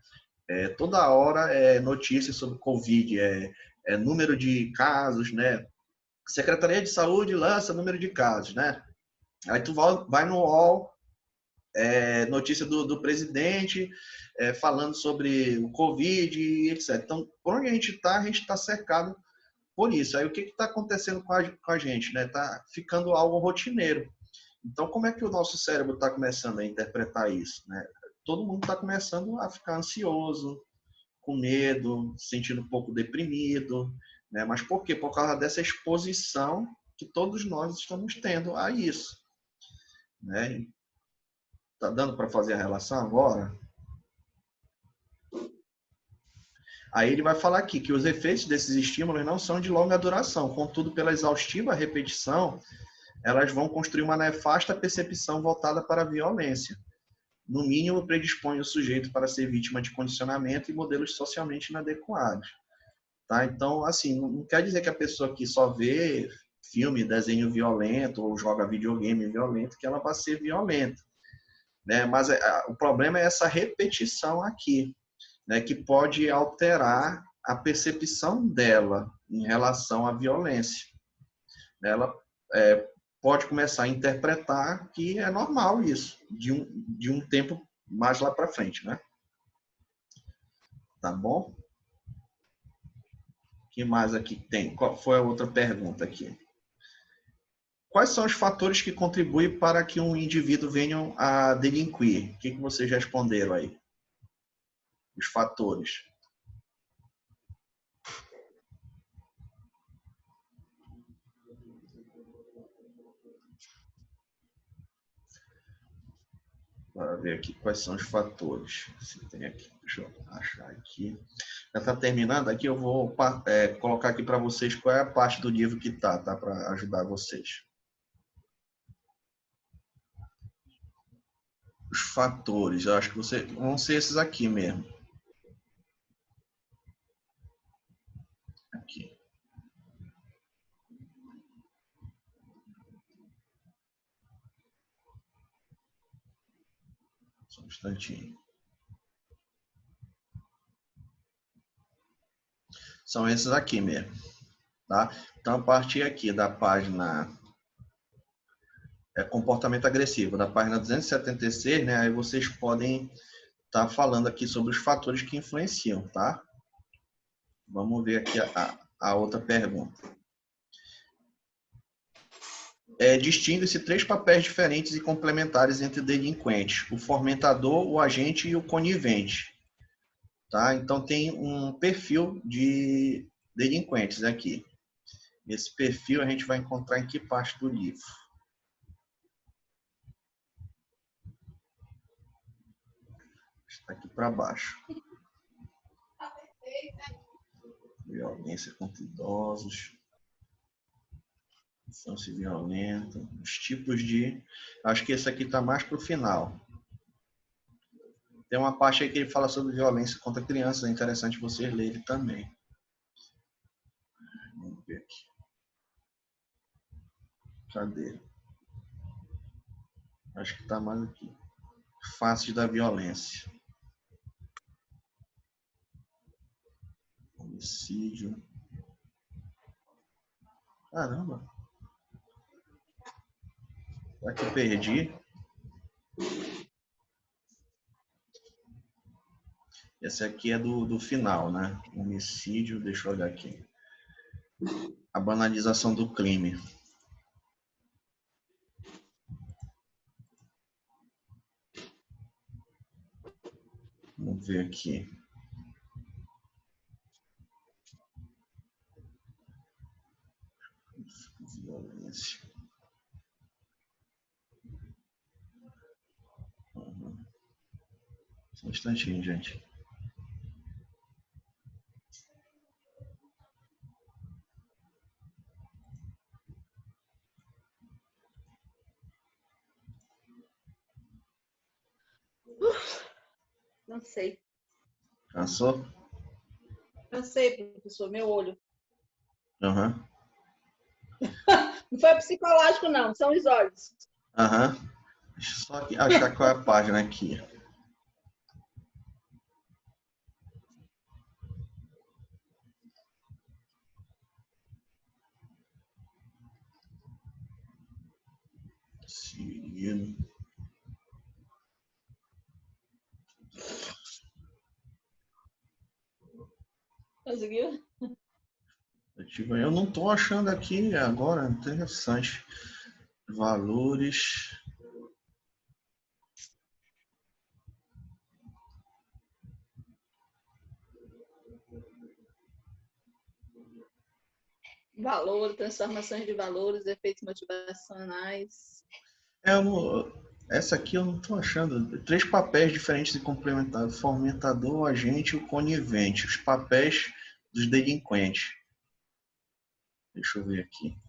Toda hora é notícia sobre Covid, número de casos, né? Secretaria de Saúde lança número de casos, né? Aí tu vai no UOL, notícia do presidente falando sobre o Covid e etc. Então, por onde a gente está cercado por isso. Aí o que está acontecendo com a gente, né? Está ficando algo rotineiro. Então, como é que o nosso cérebro está começando a interpretar isso, né? Todo mundo está começando a ficar ansioso, com medo, se sentindo um pouco deprimido, né? Mas por quê? Por causa dessa exposição que todos nós estamos tendo a isso, né? Tá dando para fazer a relação agora? Aí ele vai falar aqui que os efeitos desses estímulos não são de longa duração, contudo, pela exaustiva repetição, elas vão construir uma nefasta percepção voltada para a violência. No mínimo, predispõe o sujeito para ser vítima de condicionamento e modelos socialmente inadequados. Tá? Então, assim, não quer dizer que a pessoa que só vê filme, desenho violento ou joga videogame violento, que ela vai ser violenta, né? Mas o problema é essa repetição aqui, né? Que pode alterar a percepção dela em relação à violência. Ela pode começar a interpretar que é normal isso, de um tempo mais lá para frente, né? Tá bom? O que mais aqui tem? Qual foi a outra pergunta aqui? Quais são os fatores que contribuem para que um indivíduo venha a delinquir? O que vocês responderam aí? Os fatores. Bora ver aqui quais são os fatores. Se tem aqui, deixa eu achar aqui. Já está terminando aqui, eu vou colocar aqui para vocês qual é a parte do livro que tá para ajudar vocês. Os fatores, eu acho que vão ser esses aqui mesmo. Aqui. Só um instantinho. São esses aqui mesmo, tá? Então, a partir aqui da página comportamento agressivo, da página 276, né? Aí vocês podem estar falando aqui sobre os fatores que influenciam, tá? Vamos ver aqui a outra pergunta. Distingue-se 3 papéis diferentes e complementares entre delinquentes: o fomentador, o agente e o conivente. Tá? Então, tem um perfil de delinquentes aqui. Esse perfil a gente vai encontrar em que parte do livro? Está aqui para baixo. Violência contra idosos. Infância violenta. Os tipos de... Acho que esse aqui está mais para o final. Tem uma parte aí que ele fala sobre violência contra crianças. É interessante vocês lerem também. Vamos ver aqui. Cadê? Acho que está mais aqui. faces da violência. Homicídio. Caramba. Será que eu perdi? Esse aqui é do final, né? Homicídio, deixa eu olhar aqui. A banalização do crime. Vamos ver aqui. Violência. Só um instantinho, gente. Não sei. Cansou? Não sei, professor, meu olho. Aham. Não foi psicológico, não, são os olhos. Aham. Deixa eu só aqui achar qual é a página aqui. Cirino. Conseguiu? Eu não estou achando aqui agora, interessante. Valores. Valor, transformações de valores, efeitos motivacionais. Essa aqui eu não estou achando. 3 papéis diferentes de complementar. Fomentador, o agente e o conivente. Os papéis dos delinquentes. Deixa eu ver aqui.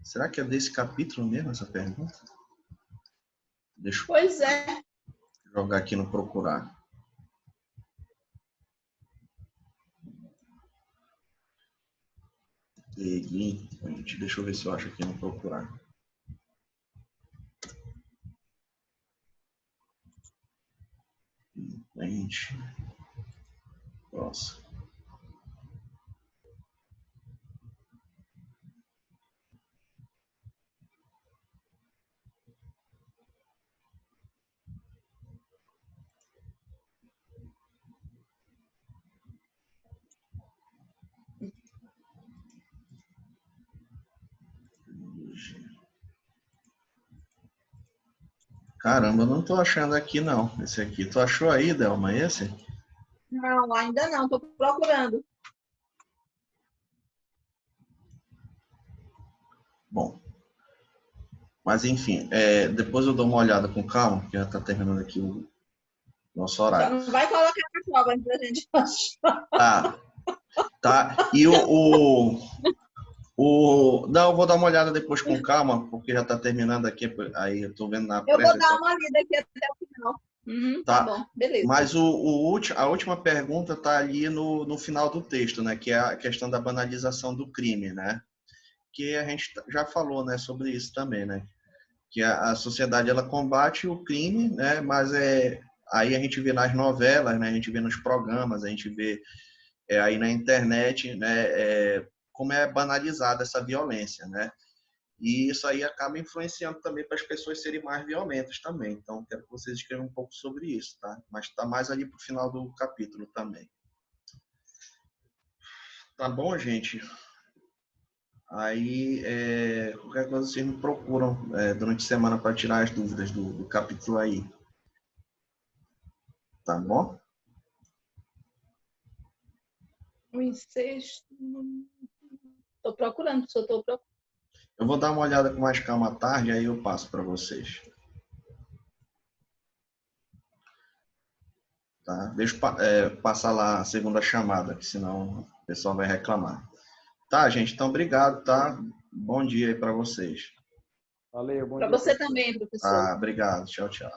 Será que é desse capítulo mesmo essa pergunta? Deixa eu Pois é. jogar aqui no procurar. Delinquente. Deixa eu ver se eu acho aqui no procurar. Delinquente. Nossa. Caramba, eu não tô achando aqui não. Esse aqui. Tu achou aí, Delma, esse? Não, ainda não, estou procurando. Bom. Mas enfim, depois eu dou uma olhada com calma, porque já está terminando aqui o nosso Só horário. não vai colocar na prova antes da gente achar. Tá. E não, eu vou dar uma olhada depois com calma, porque já está terminando aqui. Aí eu estou vendo na Eu pressa. vou dar uma lida aqui até o final. Tá bom, beleza. Mas a última pergunta está ali no final do texto, né? Que é a questão da banalização do crime, né? Que a gente já falou, né, sobre isso também, né? Que a sociedade ela combate o crime, né? Mas aí a gente vê nas novelas, né? A gente vê nos programas, a gente vê aí na internet, né? Como é banalizada essa violência, né? E isso aí acaba influenciando também para as pessoas serem mais violentas também. Então, quero que vocês escrevam um pouco sobre isso, tá? Mas está mais ali para o final do capítulo também. Tá bom, gente? Aí, qualquer coisa vocês me procuram durante a semana para tirar as dúvidas do capítulo aí. Tá bom? O incesto. Estou procurando, professor, estou procurando. Eu vou dar uma olhada com mais calma à tarde, aí eu passo para vocês. Tá? Deixa eu passar lá a segunda chamada, que senão o pessoal vai reclamar. Tá, gente? Então, obrigado, tá? Bom dia aí para vocês. Valeu, bom Para dia. você também, professor. Obrigado. Tchau, tchau.